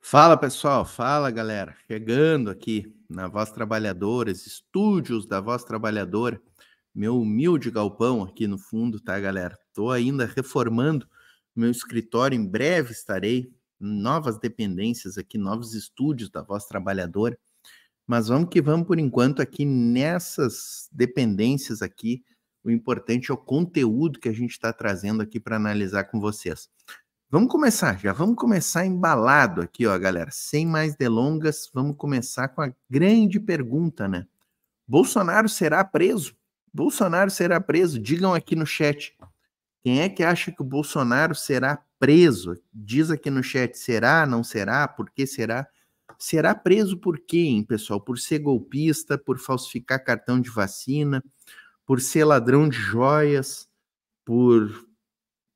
Fala pessoal, fala galera, chegando aqui na Voz Trabalhadores, estúdios da Voz Trabalhadora, meu humilde galpão aqui no fundo, tá galera? Tô ainda reformando meu escritório, em breve estarei em novas dependências aqui, novos estúdios da Voz Trabalhadora, mas vamos que vamos por enquanto aqui nessas dependências aqui, o importante é o conteúdo que a gente está trazendo aqui para analisar com vocês. Já vamos começar embalado aqui, ó, galera. Sem mais delongas, vamos começar com a grande pergunta, né? Bolsonaro será preso? Bolsonaro será preso? Digam aqui no chat. Quem é que acha que o Bolsonaro será preso? Diz aqui no chat, será, não será, por que será? Será preso por quê, hein, pessoal? Por ser golpista, por falsificar cartão de vacina, por ser ladrão de joias,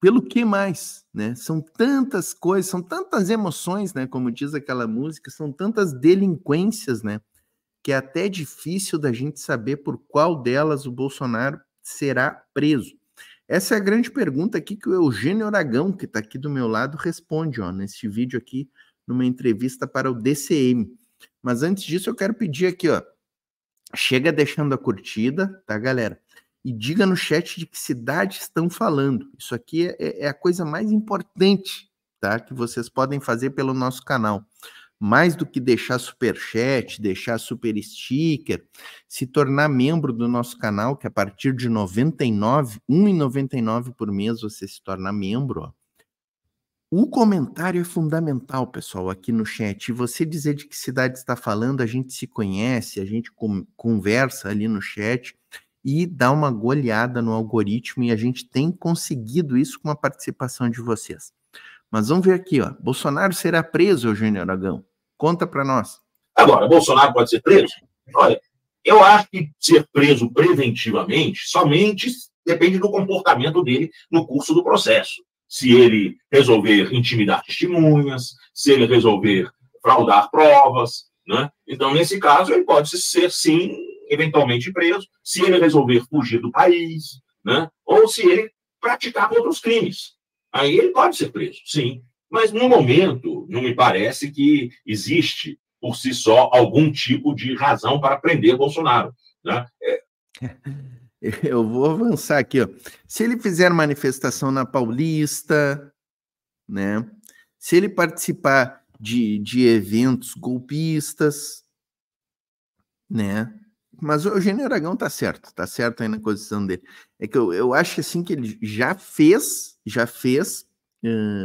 pelo que mais, né? São tantas coisas, são tantas emoções, né? Como diz aquela música, são tantas delinquências, né? Que é até difícil da gente saber por qual delas o Bolsonaro será preso. Essa é a grande pergunta aqui que o Eugênio Aragão, que está aqui do meu lado, responde, ó, nesse vídeo aqui, numa entrevista para o DCM. Mas antes disso, eu quero pedir aqui, ó, chega deixando a curtida, tá, galera? E diga no chat de que cidade estão falando. Isso aqui é a coisa mais importante, tá? Que vocês podem fazer pelo nosso canal. Mais do que deixar superchat, deixar super sticker, se tornar membro do nosso canal, que a partir de R$ 1,99 por mês você se torna membro, ó. O comentário é fundamental, pessoal, aqui no chat. E você dizer de que cidade está falando, a gente se conhece, a gente conversa ali no chat e dá uma goleada no algoritmo, e a gente tem conseguido isso com a participação de vocês. Mas vamos ver aqui, ó. Bolsonaro será preso, Eugênio Aragão? Conta para nós. Agora, Bolsonaro pode ser preso? Olha, eu acho que ser preso preventivamente somente depende do comportamento dele no curso do processo. Se ele resolver intimidar testemunhas, se ele resolver fraudar provas, né? Então, nesse caso, ele pode ser, sim, eventualmente preso, se ele resolver fugir do país, né? Ou se ele praticar outros crimes. Aí ele pode ser preso, sim. Mas, no momento, não me parece que existe, por si só, algum tipo de razão para prender Bolsonaro, né? Eu vou avançar aqui, ó. Se ele fizer manifestação na Paulista, né? Se ele participar de eventos golpistas, né? Mas o Eugênio Aragão tá certo aí na posição dele. É que eu acho assim que ele já fez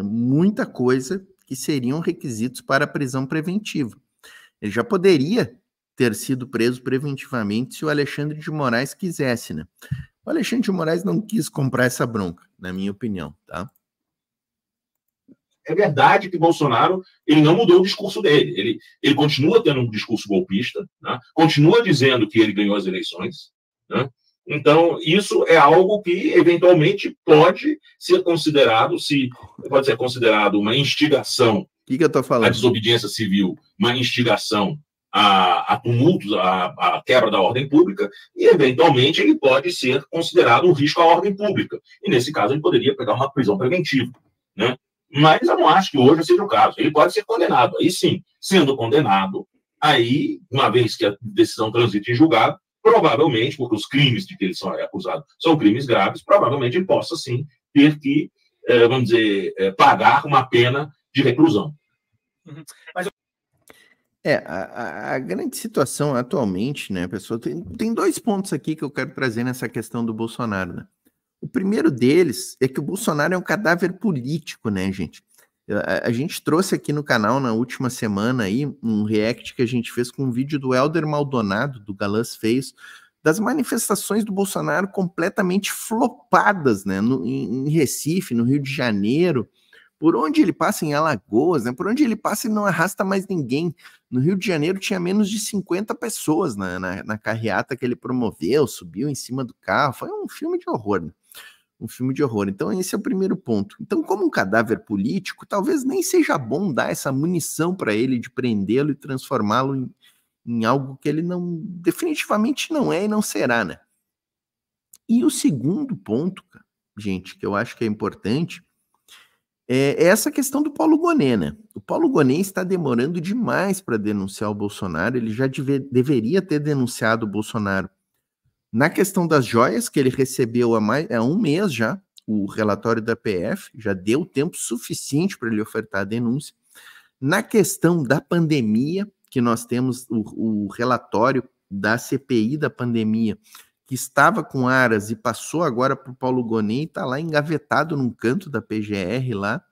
muita coisa que seriam requisitos para a prisão preventiva. Ele já poderia ter sido preso preventivamente se o Alexandre de Moraes quisesse, né? O Alexandre de Moraes não quis comprar essa bronca, na minha opinião, tá? É verdade que Bolsonaro ele não mudou o discurso dele. Ele continua tendo um discurso golpista, né? Continua dizendo que ele ganhou as eleições, né? Então, isso é algo que, eventualmente, pode ser considerado uma instigação que eu tô falando? à desobediência civil, uma instigação a tumultos, a quebra da ordem pública, e, eventualmente, ele pode ser considerado um risco à ordem pública. E, nesse caso, ele poderia pegar uma prisão preventiva, né? Mas eu não acho que hoje seja o caso. Ele pode ser condenado. Aí sim, sendo condenado, aí, uma vez que a decisão transite em julgado, provavelmente, porque os crimes de que ele é acusado são crimes graves, provavelmente ele possa sim ter que, vamos dizer, pagar uma pena de reclusão. Mas a grande situação atualmente, né, pessoal, tem dois pontos aqui que eu quero trazer nessa questão do Bolsonaro, né? O primeiro deles é que o Bolsonaro é um cadáver político, né, gente? A gente trouxe aqui no canal na última semana aí um react que a gente fez com um vídeo do Helder Maldonado, do Galãs Feios, das manifestações do Bolsonaro completamente flopadas, né, em Recife, no Rio de Janeiro, por onde ele passa em Alagoas, né, por onde ele passa ele não arrasta mais ninguém. No Rio de Janeiro tinha menos de 50 pessoas na carreata que ele promoveu, subiu em cima do carro, foi um filme de horror, né? Um filme de horror. Então, esse é o primeiro ponto. Então, como um cadáver político, talvez nem seja bom dar essa munição para ele de prendê-lo e transformá-lo em algo que ele não, definitivamente não é e não será, né? E o segundo ponto, gente, que eu acho que é importante, é essa questão do Paulo Gonet, né? O Paulo Gonet está demorando demais para denunciar o Bolsonaro, ele já deveria ter denunciado o Bolsonaro. Na questão das joias, que ele recebeu há um mês já, o relatório da PF, já deu tempo suficiente para ele ofertar a denúncia. Na questão da pandemia, que nós temos o relatório da CPI da pandemia, que estava com Aras e passou agora para o Paulo Gonet, está lá engavetado num canto da PGR lá.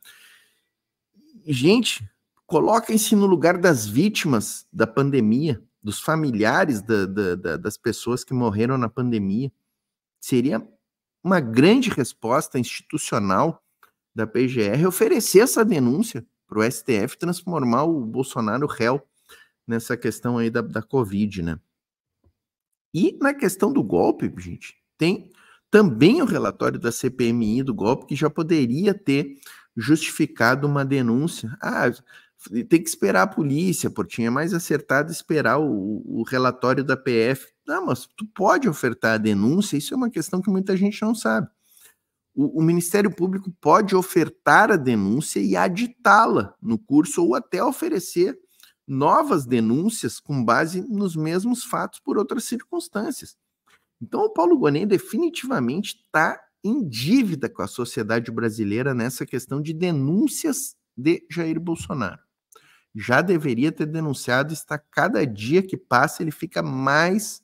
Gente, coloquem-se no lugar das vítimas da pandemia, dos familiares das pessoas que morreram na pandemia. Seria uma grande resposta institucional da PGR oferecer essa denúncia para o STF transformar o Bolsonaro réu nessa questão aí da Covid, né? E na questão do golpe, gente, tem também o relatório da CPMI do golpe que já poderia ter justificado uma denúncia. Tem que esperar a polícia, Portinho, é mais acertado esperar o relatório da PF. Não, mas tu pode ofertar a denúncia, isso é uma questão que muita gente não sabe. O Ministério Público pode ofertar a denúncia e aditá-la no curso ou até oferecer novas denúncias com base nos mesmos fatos por outras circunstâncias. Então o Paulo Gonet definitivamente está em dívida com a sociedade brasileira nessa questão de denúncias de Jair Bolsonaro. Já deveria ter denunciado, está cada dia que passa ele fica mais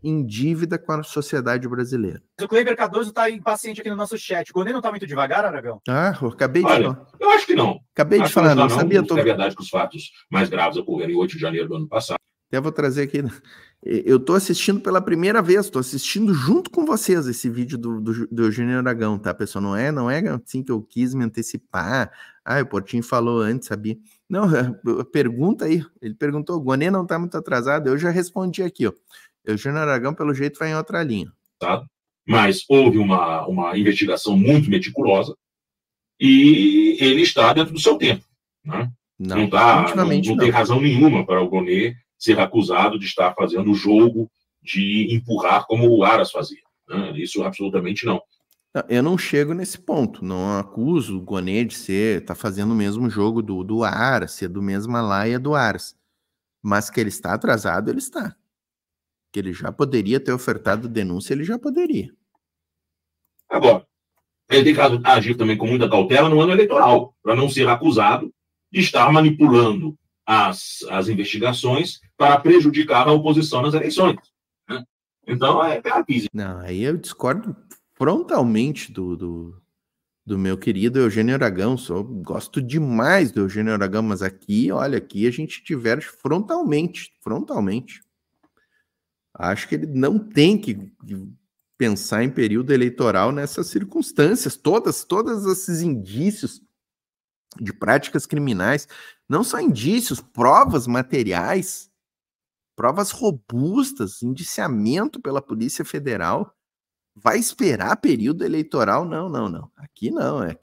em dívida com a sociedade brasileira. O Cleiber Cardoso está impaciente aqui no nosso chat. O Gonet não está muito devagar, Aragão? Eu acabei de falar. Eu acho que não. Acabei de falar, não sabia. É verdade que os fatos mais graves ocorreram em 8 de janeiro do ano passado. Até vou trazer aqui. Eu estou assistindo pela primeira vez, estou assistindo junto com vocês esse vídeo do Eugênio Aragão, tá, pessoal? Não é assim que eu quis me antecipar. O Portinho falou antes, sabia? Não, pergunta aí. Ele perguntou, o Gonet não está muito atrasado? Eu já respondi aqui, ó. Eugênio Aragão, pelo jeito, vai em outra linha. Mas houve uma investigação muito meticulosa e ele está dentro do seu tempo. Né? Não tem razão nenhuma para o Gonet ser acusado de estar fazendo o jogo de empurrar como o Aras fazia. Né? Isso absolutamente não. Eu não chego nesse ponto. Não acuso o Gonet de estar fazendo o mesmo jogo do Aras, ser do mesma laia do Aras. Mas que ele está atrasado, ele está. Que ele já poderia ter ofertado denúncia, ele já poderia. Agora, ele tem que agir também com muita cautela no ano eleitoral, para não ser acusado de estar manipulando as investigações para prejudicar a oposição nas eleições. Né? Então, é terapia. Não, aí eu discordo frontalmente do meu querido Eugênio Aragão. Gosto demais do Eugênio Aragão, mas aqui a gente diverge frontalmente. Acho que ele não tem que pensar em período eleitoral nessas circunstâncias, todos esses indícios de práticas criminais, não só indícios, provas materiais, provas robustas, indiciamento pela Polícia Federal. Vai esperar período eleitoral? Não. Aqui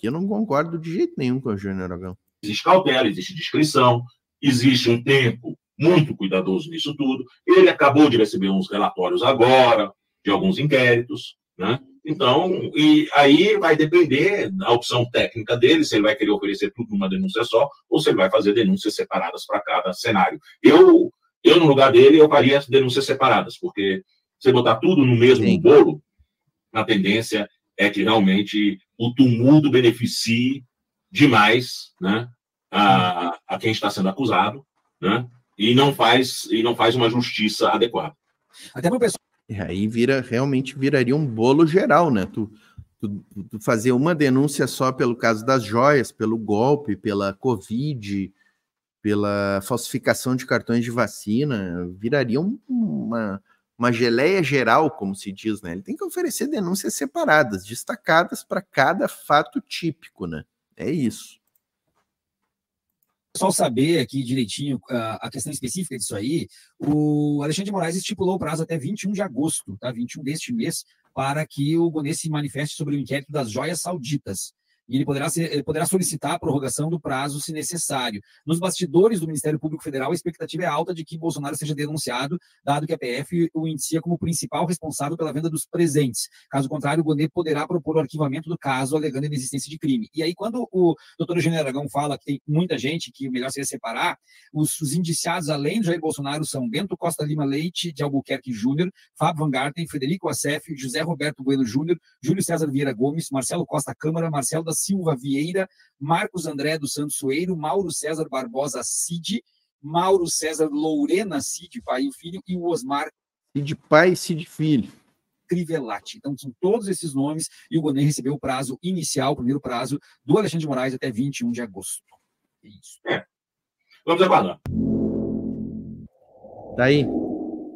eu não concordo de jeito nenhum com o Eugênio Aragão. Existe cautela, existe discrição, existe um tempo muito cuidadoso nisso tudo. Ele acabou de receber uns relatórios agora, de alguns inquéritos, né? Então, e aí vai depender da opção técnica dele, se ele vai querer oferecer tudo numa denúncia só, ou se ele vai fazer denúncias separadas para cada cenário. Eu, no lugar dele, eu faria as denúncias separadas, porque se botar tudo no mesmo bolo, a tendência é que realmente o tumulto beneficie demais, né, a quem está sendo acusado, né? E não faz uma justiça adequada. Até para o pessoal. E aí realmente viraria um bolo geral, né? Tu fazer uma denúncia só pelo caso das joias, pelo golpe, pela Covid, pela falsificação de cartões de vacina, viraria uma geleia geral, como se diz, né? Ele tem que oferecer denúncias separadas, destacadas para cada fato típico, né? É isso. Só saber aqui direitinho a questão específica disso aí, o Alexandre de Moraes estipulou o prazo até 21 de agosto, tá? 21 deste mês, para que o Gonet se manifeste sobre o inquérito das joias sauditas. E ele poderá solicitar a prorrogação do prazo se necessário. Nos bastidores do Ministério Público Federal, a expectativa é alta de que Bolsonaro seja denunciado, dado que a PF o indicia como principal responsável pela venda dos presentes. Caso contrário, o Gonê poderá propor o arquivamento do caso, alegando a inexistência de crime. E aí, quando o doutor Eugênio Aragão fala que tem muita gente, que o melhor seria separar, os indiciados, além de Jair Bolsonaro, são Bento Costa Lima Leite de Albuquerque Júnior, Fábio Van Garten, Frederico Assef, José Roberto Bueno Júnior, Júlio César Vieira Gomes, Marcelo Costa Câmara, Marcelo da Silva Vieira, Marcos André dos Santos Soeiro, Mauro César Barbosa Cid, Mauro César Lourena Cid, pai e filho, e o Osmar Cid pai e Cid filho. Crivellati. Então, são todos esses nomes, e o Gonê recebeu o prazo inicial, o primeiro prazo, do Alexandre de Moraes até 21 de agosto. É isso. Vamos aguardar. Tá aí.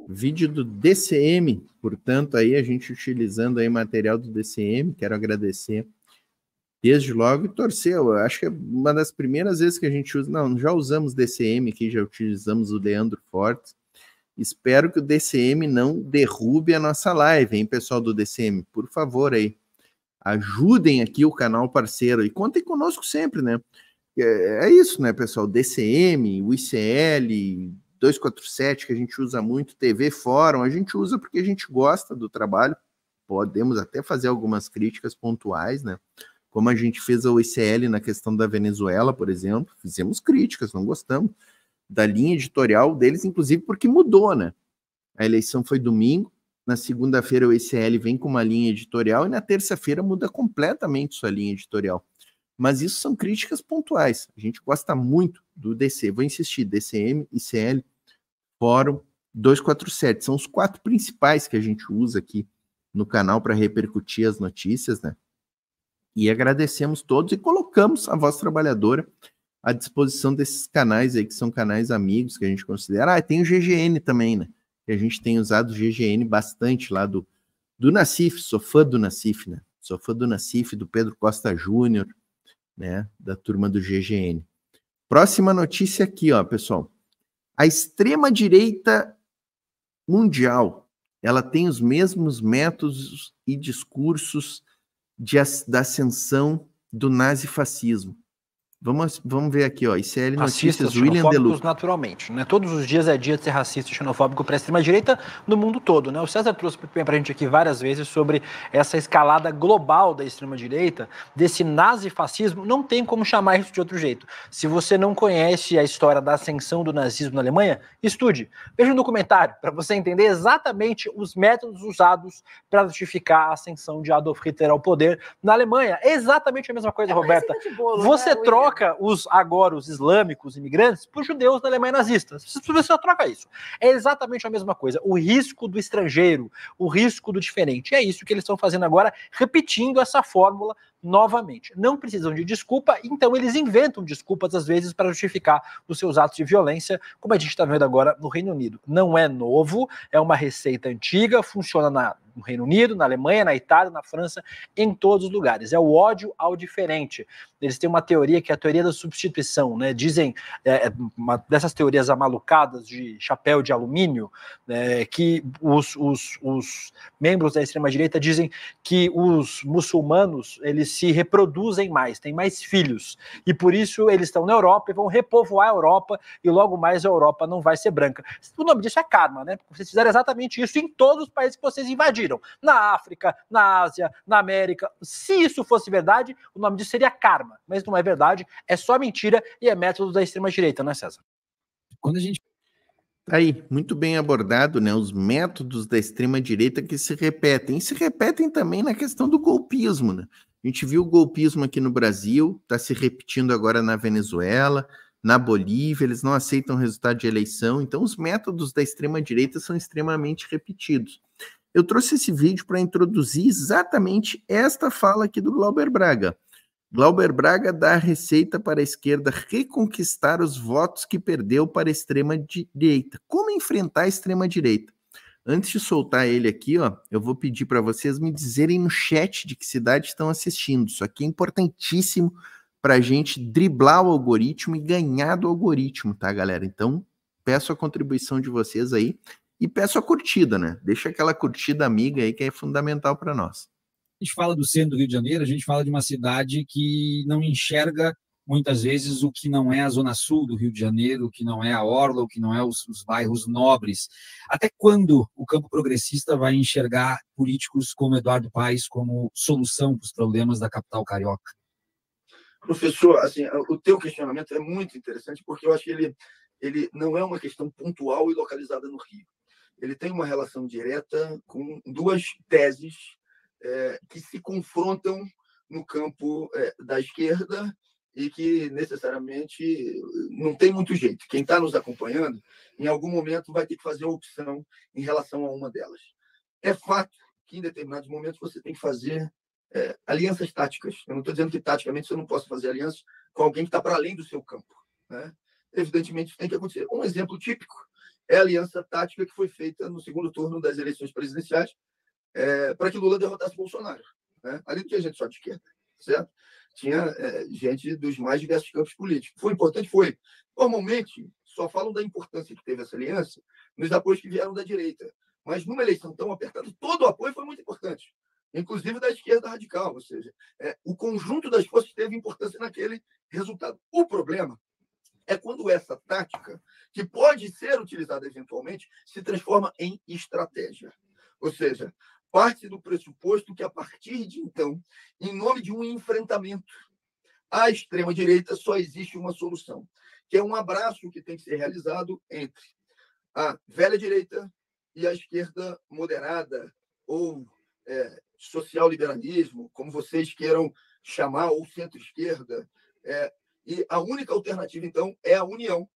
Vídeo do DCM, portanto, aí a gente utilizando aí material do DCM, quero agradecer desde logo e torcer. Eu acho que é uma das primeiras vezes que a gente usa, não, já usamos DCM aqui, já utilizamos o Leandro Fortes. Espero que o DCM não derrube a nossa live, hein, pessoal do DCM? Por favor aí, ajudem aqui o canal parceiro e contem conosco sempre, né? É isso, né, pessoal? DCM, o ICL, 247, que a gente usa muito, TV Fórum, a gente usa porque a gente gosta do trabalho, podemos até fazer algumas críticas pontuais, né? Como a gente fez o ICL na questão da Venezuela, por exemplo, fizemos críticas, não gostamos da linha editorial deles, inclusive porque mudou, né? A eleição foi domingo, na segunda-feira o ICL vem com uma linha editorial e na terça-feira muda completamente sua linha editorial. Mas isso são críticas pontuais. A gente gosta muito do DC. Vou insistir, DCM, ICL, Fórum, 247. São os 4 principais que a gente usa aqui no canal para repercutir as notícias, né? E agradecemos todos e colocamos a Voz Trabalhadora à disposição desses canais aí, que são canais amigos, que a gente considera. Tem o GGN também, né? Que a gente tem usado o GGN bastante lá do Nassif, sou fã do Nassif, né? Sou fã do Nassif, do Pedro Costa Júnior, né? Da turma do GGN. Próxima notícia aqui, ó, pessoal. A extrema-direita mundial, ela tem os mesmos métodos e discursos da ascensão do nazifascismo. Vamos ver aqui, ó. ICL Notícias, William Deluca. Naturalmente, né? Todos os dias é dia de ser racista e xenofóbico para a extrema-direita no mundo todo, né? O César trouxe para a gente aqui várias vezes sobre essa escalada global da extrema-direita, desse nazifascismo. Não tem como chamar isso de outro jeito. Se você não conhece a história da ascensão do nazismo na Alemanha, estude. Veja um documentário para você entender exatamente os métodos usados para justificar a ascensão de Adolf Hitler ao poder na Alemanha. É exatamente a mesma coisa, Roberta. Você troca os islâmicos imigrantes por judeus da Alemanha nazista. Você só troca isso. É exatamente a mesma coisa. O risco do estrangeiro, o risco do diferente. E é isso que eles estão fazendo agora, repetindo essa fórmula novamente. Não precisam de desculpa, então eles inventam desculpas às vezes para justificar os seus atos de violência, como a gente está vendo agora no Reino Unido. Não é novo, é uma receita antiga, funciona no Reino Unido, na Alemanha, na Itália, na França, em todos os lugares. É o ódio ao diferente. Eles têm uma teoria que é a teoria da substituição, né? Dizem, uma dessas teorias amalucadas de chapéu de alumínio, que os membros da extrema-direita dizem que os muçulmanos, eles se reproduzem mais, têm mais filhos, e por isso eles estão na Europa e vão repovoar a Europa, e logo mais a Europa não vai ser branca. O nome disso é karma, né? Vocês fizeram exatamente isso em todos os países que vocês invadiram, na África, na Ásia, na América. Se isso fosse verdade, o nome disso seria karma, mas não é verdade, é só mentira e é método da extrema-direita, né, César? Quando a gente... Aí, muito bem abordado, né? Os métodos da extrema-direita que se repetem. E se repetem também na questão do golpismo, né? A gente viu o golpismo aqui no Brasil, está se repetindo agora na Venezuela, na Bolívia, eles não aceitam o resultado de eleição, então os métodos da extrema-direita são extremamente repetidos. Eu trouxe esse vídeo para introduzir exatamente esta fala aqui do Glauber Braga. Glauber Braga dá a receita para a esquerda reconquistar os votos que perdeu para a extrema-direita. Como enfrentar a extrema-direita? Antes de soltar ele aqui, ó, eu vou pedir para vocês me dizerem no chat de que cidade estão assistindo. Isso aqui é importantíssimo para a gente driblar o algoritmo e ganhar do algoritmo, tá, galera? Então, peço a contribuição de vocês aí e peço a curtida, né? Deixa aquela curtida amiga aí que é fundamental para nós. A gente fala do centro do Rio de Janeiro, a gente fala de uma cidade que não enxerga muitas vezes o que não é a zona sul do Rio de Janeiro, o que não é a orla, o que não é os bairros nobres. Até quando o campo progressista vai enxergar políticos como Eduardo Paes como solução para os problemas da capital carioca? Professor, assim, o teu questionamento é muito interessante, porque eu acho que ele não é uma questão pontual e localizada no Rio. Ele tem uma relação direta com duas teses que se confrontam no campo da esquerda e que necessariamente não tem muito jeito. Quem está nos acompanhando, em algum momento, vai ter que fazer a opção em relação a uma delas. É fato que, em determinados momentos, você tem que fazer alianças táticas. Eu não estou dizendo que, taticamente, você não possa fazer alianças com alguém que está para além do seu campo, né? Evidentemente, isso tem que acontecer. Um exemplo típico é a aliança tática que foi feita no segundo turno das eleições presidenciais para que Lula derrotasse Bolsonaro, né? Ali não tinha gente só de esquerda, certo? Tinha gente dos mais diversos campos políticos. Foi importante? Foi. Normalmente, só falam da importância que teve essa aliança nos apoios que vieram da direita. Mas numa eleição tão apertada, todo o apoio foi muito importante, inclusive da esquerda radical. Ou seja, o conjunto das forças teve importância naquele resultado. O problema é quando essa tática, que pode ser utilizada eventualmente, se transforma em estratégia. Ou seja, parte do pressuposto que, a partir de então, em nome de um enfrentamento à extrema-direita, só existe uma solução, que é um abraço que tem que ser realizado entre a velha direita e a esquerda moderada, ou social-liberalismo, como vocês queiram chamar, ou centro-esquerda. E a única alternativa, então, é a união.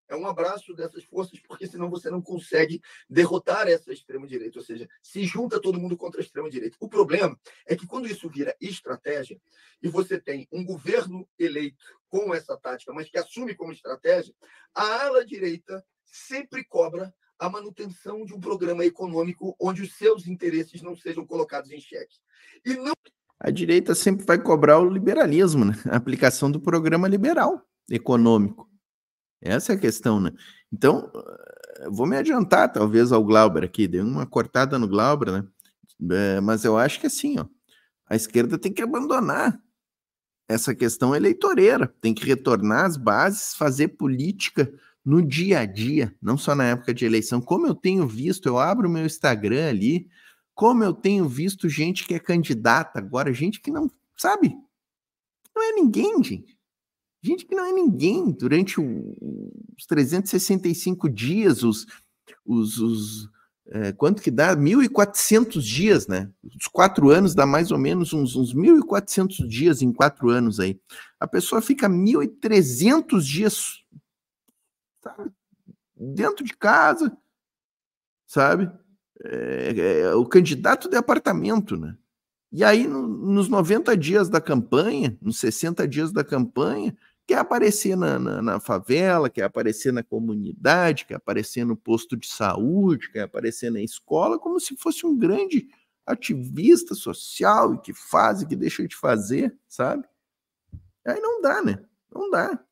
É um abraço dessas forças, porque senão você não consegue derrotar essa extrema-direita, ou seja, se junta todo mundo contra a extrema-direita. O problema é que quando isso vira estratégia e você tem um governo eleito com essa tática, mas que assume como estratégia, a ala direita sempre cobra a manutenção de um programa econômico onde os seus interesses não sejam colocados em xeque. E não... A direita sempre vai cobrar o liberalismo, né? A aplicação do programa liberal econômico. Essa é a questão, né? Então, vou me adiantar, talvez, ao Glauber aqui. Dei uma cortada no Glauber, né? Mas eu acho que assim, ó, a esquerda tem que abandonar essa questão eleitoreira. Tem que retornar às bases, fazer política no dia a dia, não só na época de eleição. Como eu tenho visto, eu abro o meu Instagram ali, como eu tenho visto gente que é candidata agora, gente que não, sabe? Não é ninguém, gente. Gente que não é ninguém durante os 365 dias, quanto que dá? 1.400 dias, né? Os 4 anos dá mais ou menos uns 1.400 dias em 4 anos aí. A pessoa fica 1.300 dias, sabe? Dentro de casa, sabe? O candidato de apartamento, né? E aí, nos 90 dias da campanha, nos 60 dias da campanha, quer aparecer na favela, quer aparecer na comunidade, quer aparecer no posto de saúde, quer aparecer na escola, como se fosse um grande ativista social e que faz e que deixa de fazer, sabe? Aí não dá, né? Não dá.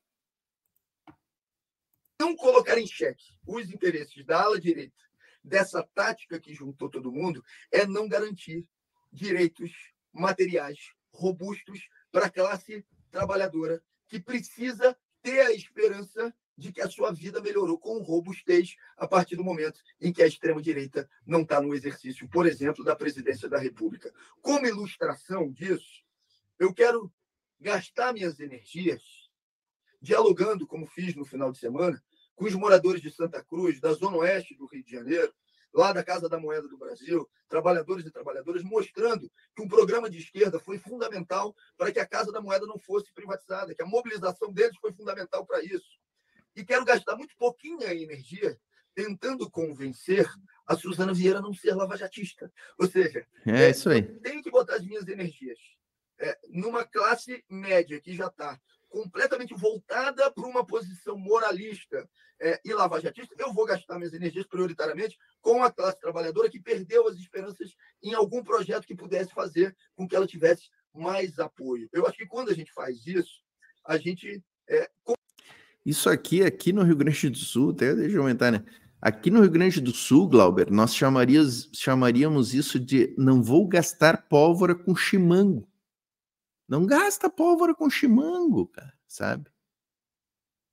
Não colocar em xeque os interesses da ala direita dessa tática que juntou todo mundo é não garantir direitos materiais robustos para a classe trabalhadora, que precisa ter a esperança de que a sua vida melhorou com robustez a partir do momento em que a extrema-direita não está no exercício, por exemplo, da presidência da República. Como ilustração disso, eu quero gastar minhas energias dialogando, como fiz no final de semana, com os moradores de Santa Cruz, da Zona Oeste do Rio de Janeiro, lá da Casa da Moeda do Brasil, trabalhadores e trabalhadoras, mostrando que um programa de esquerda foi fundamental para que a Casa da Moeda não fosse privatizada, que a mobilização deles foi fundamental para isso. E quero gastar muito pouquinha energia tentando convencer a Suzana Vieira a não ser lavajatista. Ou seja, isso aí. Tenho que botar as minhas energias numa classe média que já está completamente voltada para uma posição moralista e lavajatista. Eu vou gastar minhas energias prioritariamente com a classe trabalhadora que perdeu as esperanças em algum projeto que pudesse fazer com que ela tivesse mais apoio. Eu acho que quando a gente faz isso, a gente... Isso aqui no Rio Grande do Sul, até deixa eu aumentar, né? Aqui no Rio Grande do Sul, Glauber, nós chamaríamos isso de não vou gastar pólvora com chimango. Não gasta pólvora com chimango, cara, sabe?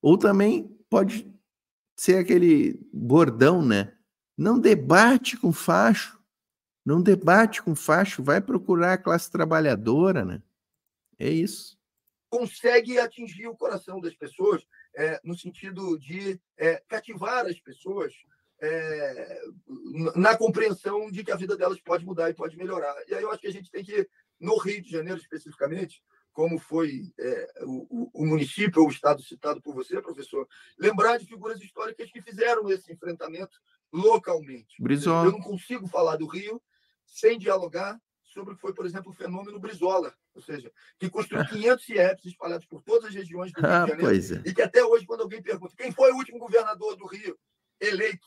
Ou também pode ser aquele bordão, né? Não debate com facho. Não debate com facho, vai procurar a classe trabalhadora, né? É isso. Consegue atingir o coração das pessoas no sentido de cativar as pessoas na compreensão de que a vida delas pode mudar e pode melhorar. E aí eu acho que a gente tem que, no Rio de Janeiro especificamente, como foi o município ou o estado citado por você, professor, lembrar de figuras históricas que fizeram esse enfrentamento localmente. Brizola. Eu não consigo falar do Rio sem dialogar sobre o que foi, por exemplo, o fenômeno Brizola, ou seja, que construiu 500 CIEPs espalhados por todas as regiões do Rio de Janeiro, e que até hoje, quando alguém pergunta quem foi o último governador do Rio eleito,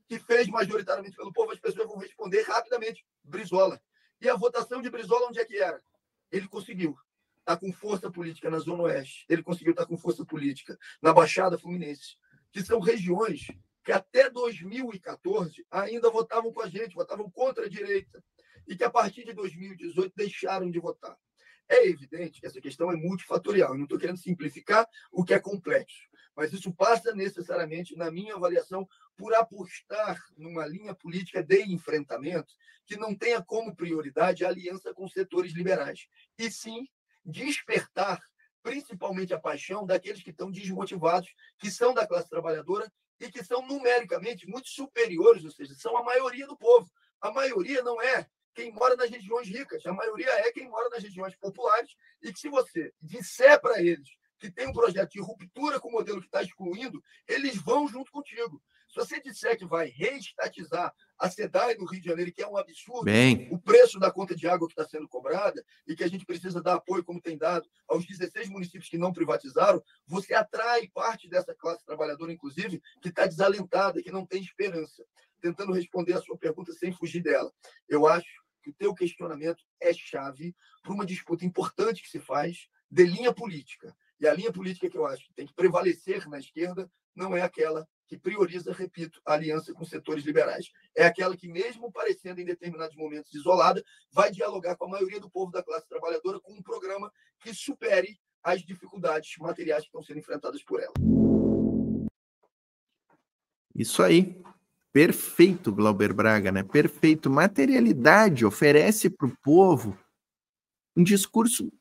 que fez majoritariamente pelo povo, as pessoas vão responder rapidamente, Brizola. E a votação de Brizola, onde é que era? Ele conseguiu estar com força política na Zona Oeste, ele conseguiu estar com força política na Baixada Fluminense, que são regiões que até 2014 ainda votavam com a gente, votavam contra a direita, e que a partir de 2018 deixaram de votar. É evidente que essa questão é multifatorial. Eu não estou querendo simplificar o que é complexo, mas isso passa necessariamente, na minha avaliação, por apostar numa linha política de enfrentamento que não tenha como prioridade a aliança com setores liberais, e sim despertar principalmente a paixão daqueles que estão desmotivados, que são da classe trabalhadora e que são numericamente muito superiores, ou seja, são a maioria do povo. A maioria não é quem mora nas regiões ricas, a maioria é quem mora nas regiões populares, e que se você disser para eles que tem um projeto de ruptura com o modelo que está excluindo, eles vão junto contigo. Se você disser que vai reestatizar a SEDAI no Rio de Janeiro, que é um absurdo, o preço da conta de água que está sendo cobrada, e que a gente precisa dar apoio, como tem dado, aos 16 municípios que não privatizaram, você atrai parte dessa classe trabalhadora, inclusive, que está desalentada, que não tem esperança. Tentando responder a sua pergunta sem fugir dela. Eu acho que o teu questionamento é chave para uma disputa importante que se faz de linha política. E a linha política que eu acho que tem que prevalecer na esquerda não é aquela que prioriza, repito, a aliança com setores liberais. É aquela que, mesmo parecendo em determinados momentos isolada, vai dialogar com a maioria do povo da classe trabalhadora com um programa que supere as dificuldades materiais que estão sendo enfrentadas por ela. Isso aí. Perfeito, Glauber Braga, né? Perfeito. Materialidade oferece para o povo um discurso,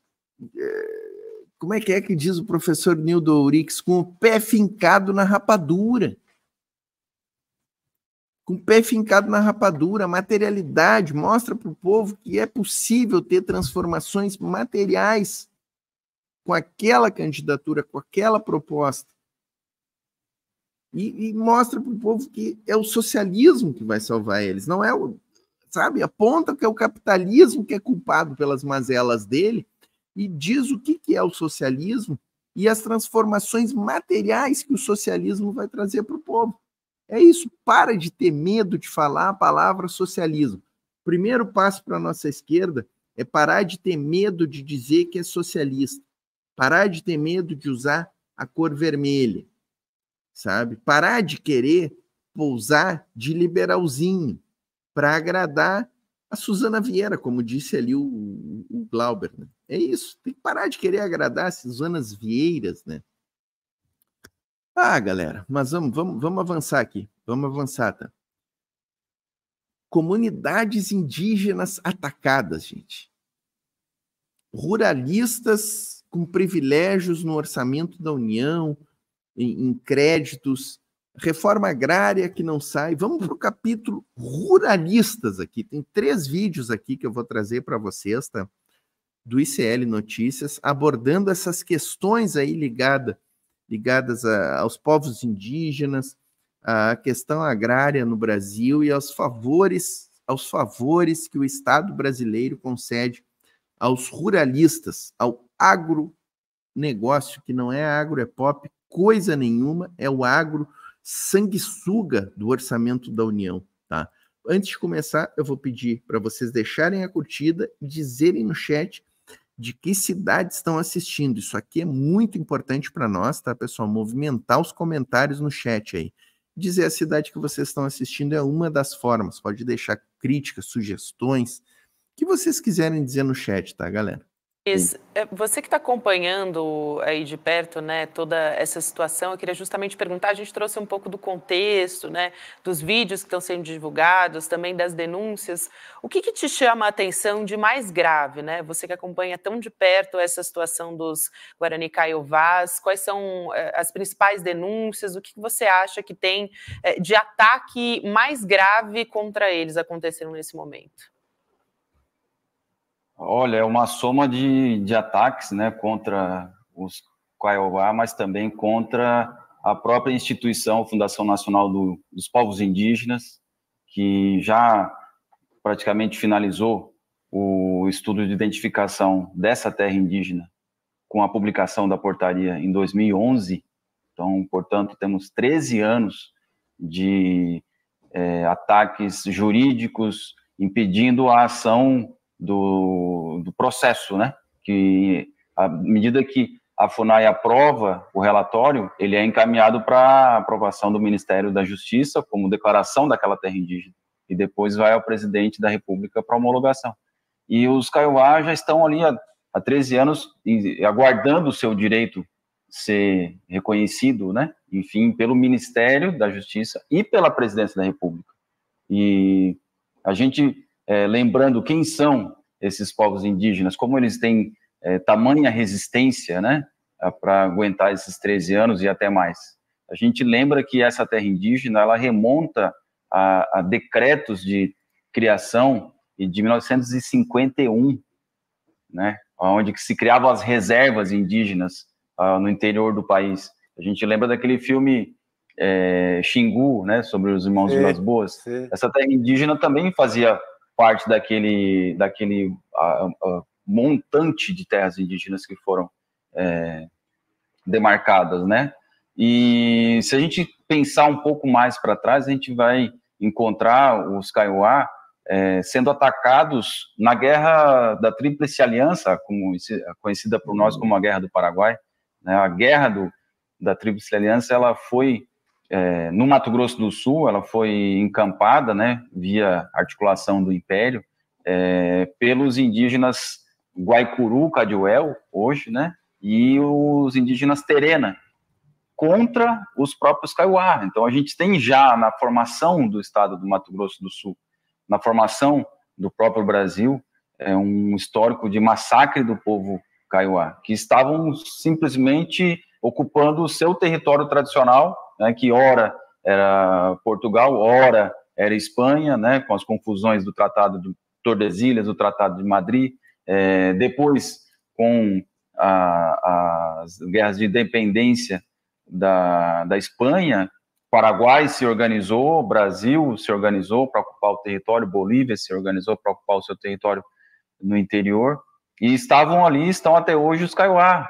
como é que diz o professor Nildo Ourix, com o pé fincado na rapadura. Com o pé fincado na rapadura, materialidade mostra para o povo que é possível ter transformações materiais com aquela candidatura, com aquela proposta. E mostra para o povo que é o socialismo que vai salvar eles, não é o, sabe, aponta que é o capitalismo que é culpado pelas mazelas dele e diz o que é o socialismo e as transformações materiais que o socialismo vai trazer para o povo. É isso, para de ter medo de falar a palavra socialismo. O primeiro passo para a nossa esquerda é parar de ter medo de dizer que é socialista, parar de ter medo de usar a cor vermelha, sabe? Parar de querer pousar de liberalzinho para agradar a Suzana Vieira, como disse ali o Glauber, né? É isso, tem que parar de querer agradar as Suzanas Vieiras, né? Galera, mas vamos avançar aqui, vamos avançar, tá? Comunidades indígenas atacadas, gente. Ruralistas com privilégios no orçamento da União, em créditos, reforma agrária que não sai. Vamos para o capítulo ruralistas aqui. Tem 3 vídeos aqui que eu vou trazer para vocês, tá? Do ICL Notícias, abordando essas questões aí ligadas aos povos indígenas, à questão agrária no Brasil e aos favores que o Estado brasileiro concede aos ruralistas, ao agronegócio, que não é agro, é pop, coisa nenhuma, é o agro sanguessuga do orçamento da União, tá? Antes de começar, eu vou pedir para vocês deixarem a curtida e dizerem no chat de que cidades estão assistindo. Isso aqui é muito importante para nós, tá, pessoal? Movimentar os comentários no chat aí. dizer a cidade que vocês estão assistindo é uma das formas. Pode deixar críticas, sugestões, que vocês quiserem dizer no chat, tá, galera? Você que está acompanhando aí de perto, né, toda essa situação, eu queria justamente perguntar, a gente trouxe um pouco do contexto, né, dos vídeos que estão sendo divulgados, também das denúncias. O que te chama a atenção de mais grave, né? Você que acompanha tão de perto essa situação dos Guarani Kaiowás, quais são as principais denúncias, o que você acha que tem de ataque mais grave contra eles acontecendo nesse momento? Olha, é uma soma de ataques, né, contra os Kaiowá, mas também contra a própria instituição, Fundação Nacional dos Povos Indígenas, que já praticamente finalizou o estudo de identificação dessa terra indígena com a publicação da portaria em 2011. Então, portanto, temos 13 anos de ataques jurídicos impedindo a ação do processo, né? Que à medida que a FUNAI aprova o relatório, ele é encaminhado para aprovação do Ministério da Justiça como declaração daquela terra indígena e depois vai ao presidente da República para homologação. E os Kaiowá já estão ali há 13 anos aguardando o seu direito ser reconhecido, né? Enfim, pelo Ministério da Justiça e pela Presidência da República. E a gente lembrando quem são esses povos indígenas, como eles têm tamanha resistência, né, para aguentar esses 13 anos e até mais. A gente lembra que essa terra indígena, ela remonta a decretos de criação de 1951, né, onde que se criavam as reservas indígenas no interior do país. A gente lembra daquele filme Xingu, né, sobre os irmãos Vilas Boas. Sim. Essa terra indígena também fazia parte daquele montante de terras indígenas que foram demarcadas, né? E se a gente pensar um pouco mais para trás, a gente vai encontrar os Kaiowá sendo atacados na Guerra da Tríplice Aliança, conhecida por nós como a Guerra do Paraguai, né? A Guerra da Tríplice Aliança, ela foi no Mato Grosso do Sul, ela foi encampada, né, via articulação do Império, pelos indígenas Guaicuru, Cadiuel, hoje, né, e os indígenas Terena, contra os próprios Kaiowá. Então, a gente tem já na formação do estado do Mato Grosso do Sul, na formação do próprio Brasil, um histórico de massacre do povo Kaiowá, que estavam simplesmente ocupando o seu território tradicional, né, que ora era Portugal, ora era Espanha, né, com as confusões do Tratado de Tordesilhas, do Tratado de Madrid, depois com as guerras de independência da Espanha, Paraguai se organizou, Brasil se organizou para ocupar o território, Bolívia se organizou para ocupar o seu território no interior, e estavam ali, estão até hoje os Kaiowá,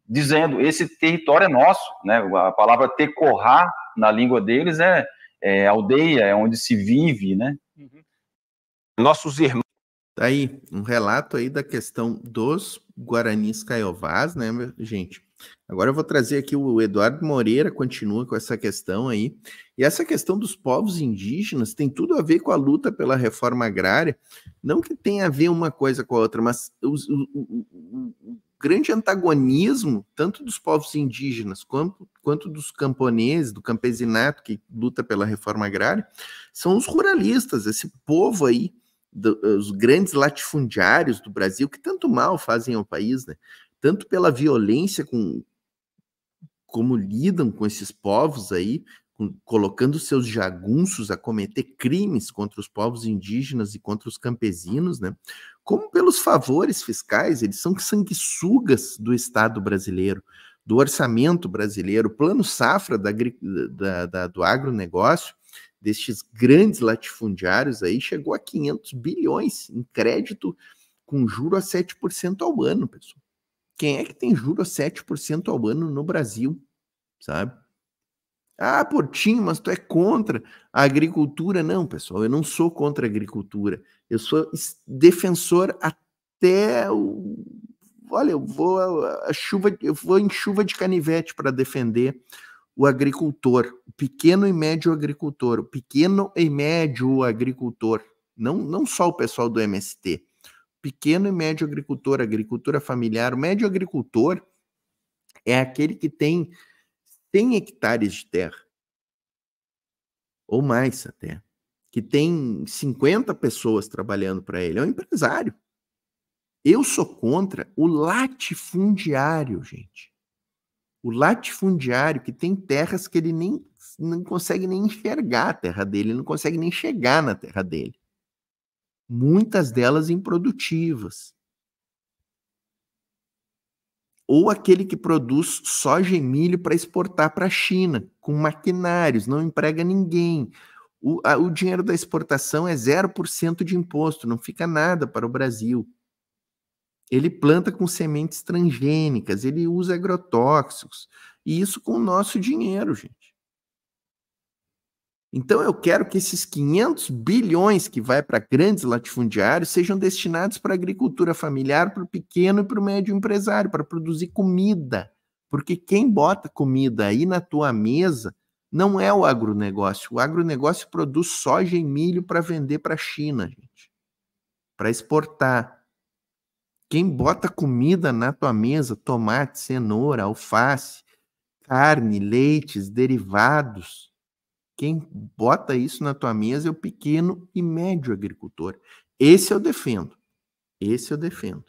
dizendo, esse território é nosso, né? A palavra tecorrá, na língua deles, é aldeia, é onde se vive, né? Nossos irmãos. Aí, um relato aí da questão dos Guaranis Kaiowás, né, gente? Agora eu vou trazer aqui o Eduardo Moreira, continua com essa questão aí. E essa questão dos povos indígenas tem tudo a ver com a luta pela reforma agrária. Não que tenha a ver uma coisa com a outra, mas o grande antagonismo, tanto dos povos indígenas quanto dos camponeses, do campesinato que luta pela reforma agrária, são os ruralistas, esse povo aí, os grandes latifundiários do Brasil, que tanto mal fazem ao país, né? Tanto pela violência como lidam com esses povos aí, colocando seus jagunços a cometer crimes contra os povos indígenas e contra os campesinos, né? Como pelos favores fiscais, eles são sanguessugas do Estado brasileiro, do orçamento brasileiro, o plano safra do agronegócio, destes grandes latifundiários aí, chegou a 500 bilhões em crédito com juro a 7% ao ano, pessoal. Quem é que tem juro a 7% ao ano no Brasil, sabe? Ah, Portinho, mas tu é contra a agricultura. Não, pessoal, eu não sou contra a agricultura. Eu sou defensor até Olha, eu vou em chuva de canivete para defender o agricultor, o pequeno e médio agricultor, o pequeno e médio agricultor, não só o pessoal do MST, pequeno e médio agricultor, agricultura familiar. O médio agricultor é aquele que tem 100 hectares de terra, ou mais até, que tem 50 pessoas trabalhando para ele, é um empresário. Eu sou contra o latifundiário, gente. O latifundiário que tem terras que ele não consegue nem enxergar a terra dele, não consegue nem chegar na terra dele. Muitas delas improdutivas. Ou aquele que produz soja e milho para exportar para a China, com maquinários, não emprega ninguém. O dinheiro da exportação é 0% de imposto, não fica nada para o Brasil. Ele planta com sementes transgênicas, ele usa agrotóxicos, e isso com o nosso dinheiro, gente. Então eu quero que esses 500 bilhões que vai para grandes latifundiários sejam destinados para a agricultura familiar, para o pequeno e para o médio empresário, para produzir comida. Porque quem bota comida aí na tua mesa não é o agronegócio. O agronegócio produz soja e milho para vender para a China, gente, para exportar. Quem bota comida na tua mesa, tomate, cenoura, alface, carne, leites, derivados, quem bota isso na tua mesa é o pequeno e médio agricultor. Esse eu defendo. Esse eu defendo.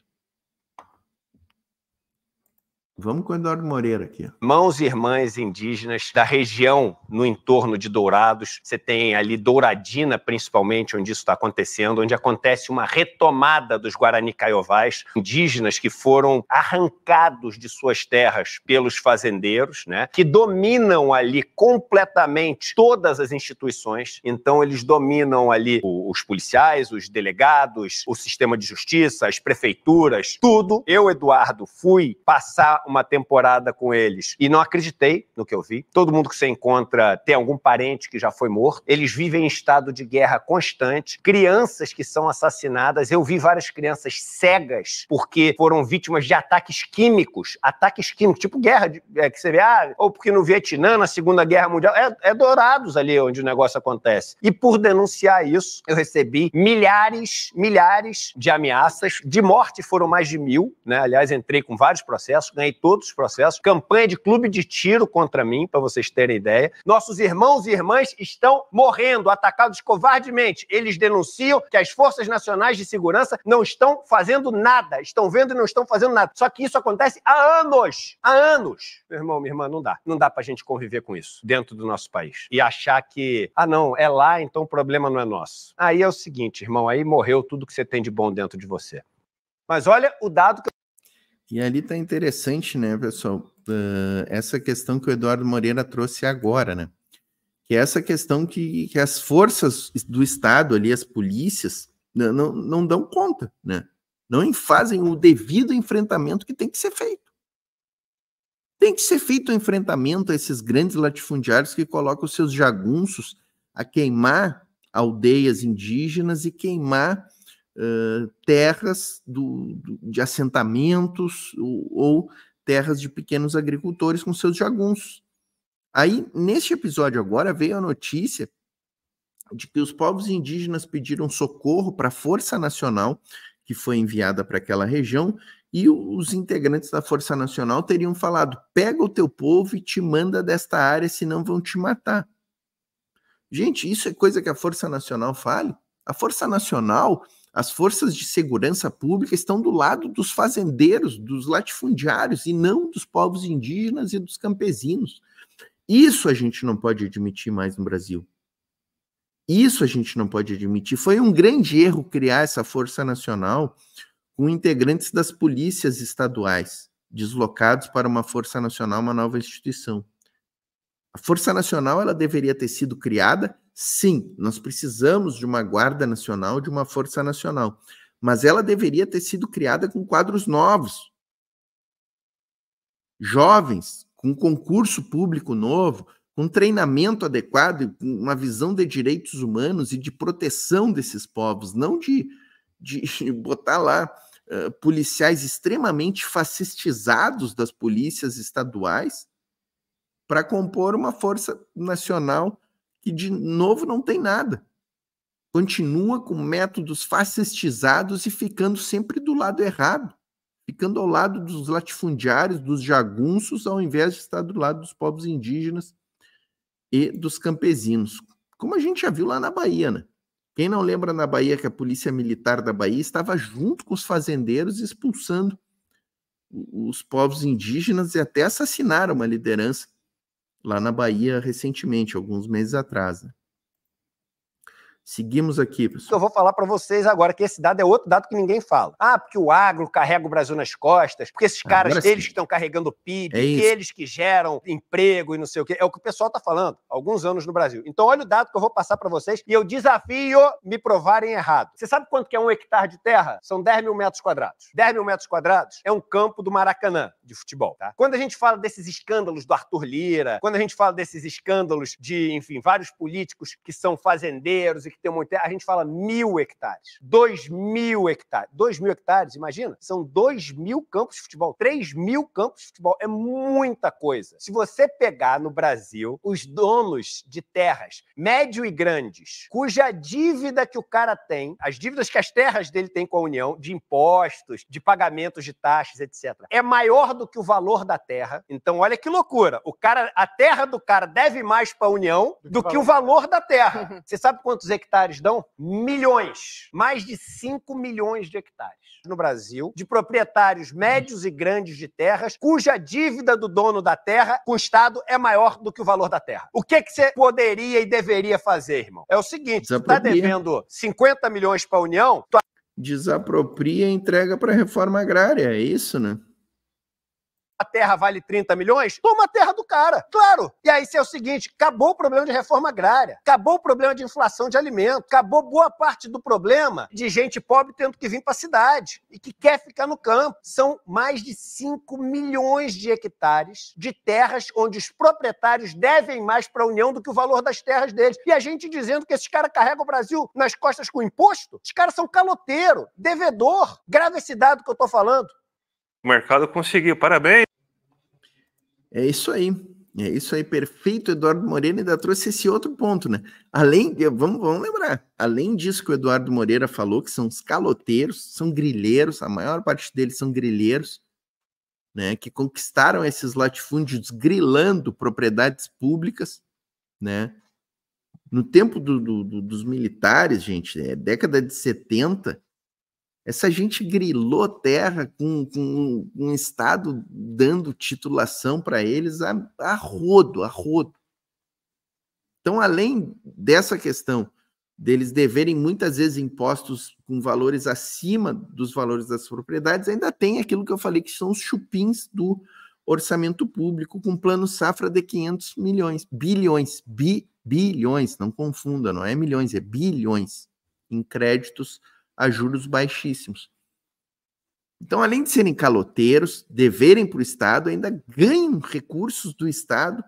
Vamos com o Eduardo Moreira aqui. Irmãos e irmãs indígenas da região no entorno de Dourados, você tem ali Douradina, principalmente, onde isso está acontecendo, onde acontece uma retomada dos Guarani Caiovás, indígenas que foram arrancados de suas terras pelos fazendeiros, né, que dominam ali completamente todas as instituições. Então, eles dominam ali os policiais, os delegados, o sistema de justiça, as prefeituras, tudo. Eu, Eduardo, fui passar uma temporada com eles e não acreditei no que eu vi. Todo mundo que você encontra tem algum parente que já foi morto. Eles vivem em estado de guerra constante. Crianças que são assassinadas. Eu vi várias crianças cegas porque foram vítimas de ataques químicos. Ataques químicos, tipo guerra que você vê, ou porque no Vietnã, na Segunda Guerra Mundial, é Dourados ali onde o negócio acontece. E por denunciar isso, eu recebi milhares de ameaças. De morte foram mais de 1000, né? Aliás, entrei com vários processos, ganhei todos os processos, campanha de clube de tiro contra mim, para vocês terem ideia. Nossos irmãos e irmãs estão morrendo, atacados covardemente. Eles denunciam que as forças nacionais de segurança não estão fazendo nada, estão vendo e não estão fazendo nada. Só que isso acontece há anos. Há anos. Meu irmão, minha irmã, não dá pra gente conviver com isso dentro do nosso país. E achar que, não, é lá, então o problema não é nosso. Aí é o seguinte, irmão, aí morreu tudo que você tem de bom dentro de você. Mas olha o dado que... E ali tá interessante, né, pessoal, essa questão que o Eduardo Moreira trouxe agora, né, que é essa questão que as forças do Estado ali, as polícias, não dão conta, né, não fazem o devido enfrentamento que tem que ser feito. Tem que ser feito o enfrentamento a esses grandes latifundiários que colocam os seus jagunços a queimar aldeias indígenas e queimar terras de assentamentos ou terras de pequenos agricultores com seus jagunços. Aí, neste episódio agora, veio a notícia de que os povos indígenas pediram socorro para a Força Nacional que foi enviada para aquela região e os integrantes da Força Nacional teriam falado: pega o teu povo e te manda desta área, senão vão te matar. Gente, isso é coisa que a Força Nacional fale? A Força Nacional... As forças de segurança pública estão do lado dos fazendeiros, dos latifundiários, e não dos povos indígenas e dos campesinos. Isso a gente não pode admitir mais no Brasil. Isso a gente não pode admitir. Foi um grande erro criar essa Força Nacional com integrantes das polícias estaduais, deslocados para uma Força Nacional, uma nova instituição. A Força Nacional, ela deveria ter sido criada. Sim, nós precisamos de uma Guarda Nacional, de uma Força Nacional, mas ela deveria ter sido criada com quadros novos, jovens, com concurso público novo, com treinamento adequado, com uma visão de direitos humanos e de proteção desses povos, não de botar lá policiais extremamente fascistizados das polícias estaduais, para compor uma força nacional que, de novo, não tem nada. Continua com métodos fascistizados e ficando sempre do lado errado, ficando ao lado dos latifundiários, dos jagunços, ao invés de estar do lado dos povos indígenas e dos campesinos. Como a gente já viu lá na Bahia, né? Quem não lembra na Bahia que a polícia militar da Bahia estava junto com os fazendeiros expulsando os povos indígenas e até assassinaram uma liderança lá na Bahia recentemente, alguns meses atrás, né? Seguimos aqui, pessoal. Eu vou falar para vocês agora que esse dado é outro dado que ninguém fala. Ah, porque o agro carrega o Brasil nas costas, porque esses caras, eles que estão carregando o PIB, que eles que geram emprego e não sei o quê. É o que o pessoal está falando há alguns anos no Brasil. Então, olha o dado que eu vou passar para vocês e eu desafio me provarem errado. Você sabe quanto que é 1 hectare de terra? São 10 mil metros quadrados. 10 mil metros quadrados é um campo do Maracanã de futebol, tá? Quando a gente fala desses escândalos do Arthur Lira, quando a gente fala desses escândalos de, enfim, vários políticos que são fazendeiros e que tem um monte, a gente fala 1.000 hectares, 2.000 hectares. 2.000 hectares, imagina? São 2.000 campos de futebol, 3.000 campos de futebol. É muita coisa. Se você pegar no Brasil os donos de terras médio e grandes, cuja dívida que o cara tem, as dívidas que as terras dele têm com a União, de impostos, de pagamentos de taxas, etc., é maior do que o valor da terra. Então, olha que loucura. A terra do cara deve mais para a União do que o valor da terra. Você sabe quantos hectares dão? Milhões. Mais de 5 milhões de hectares no Brasil, de proprietários médios e grandes de terras, cuja dívida do dono da terra com o Estado é maior do que o valor da terra. O que você poderia e deveria fazer, irmão? É o seguinte, você está devendo 50 milhões para a União... Desapropria e entrega para a reforma agrária, é isso, né? A terra vale 30 milhões, toma a terra do cara, claro. E aí, se é o seguinte, acabou o problema de reforma agrária, acabou o problema de inflação de alimentos, acabou boa parte do problema de gente pobre tendo que vir para a cidade e que quer ficar no campo. São mais de 5 milhões de hectares de terras onde os proprietários devem mais para a União do que o valor das terras deles. E a gente dizendo que esses caras carregam o Brasil nas costas com imposto? Os caras são caloteiro, devedor. Grave esse dado que eu estou falando. O mercado conseguiu, parabéns. É isso aí, perfeito. Eduardo Moreira ainda trouxe esse outro ponto, né? Vamos lembrar, além disso que o Eduardo Moreira falou, que são os caloteiros, são grileiros, a maior parte deles são grileiros, né? Que conquistaram esses latifúndios grilando propriedades públicas, né? No tempo dos militares, gente, década de 70, essa gente grilou terra com um Estado dando titulação para eles a rodo. Então, além dessa questão deles deverem muitas vezes impostos com valores acima dos valores das propriedades, ainda tem aquilo que eu falei, que são os chupins do orçamento público, com plano safra de 500 milhões, bilhões, não confunda, não é milhões, é bilhões, em créditos a juros baixíssimos. Então, além de serem caloteiros, deverem para o Estado, ainda ganham recursos do Estado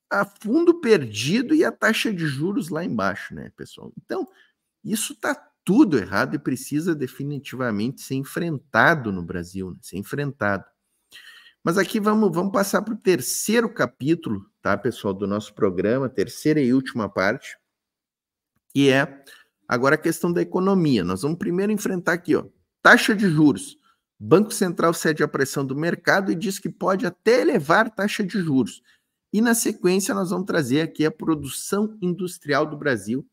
a fundo perdido e a taxa de juros lá embaixo, né, pessoal? Então, isso está tudo errado e precisa definitivamente ser enfrentado no Brasil, né? Ser enfrentado. Mas aqui vamos passar para o terceiro capítulo, tá, pessoal, do nosso programa, terceira e última parte, que é agora a questão da economia. Nós vamos primeiro enfrentar aqui, ó, taxa de juros. Banco Central cede à pressão do mercado e diz que pode até elevar taxa de juros. E na sequência nós vamos trazer aqui a produção industrial do Brasil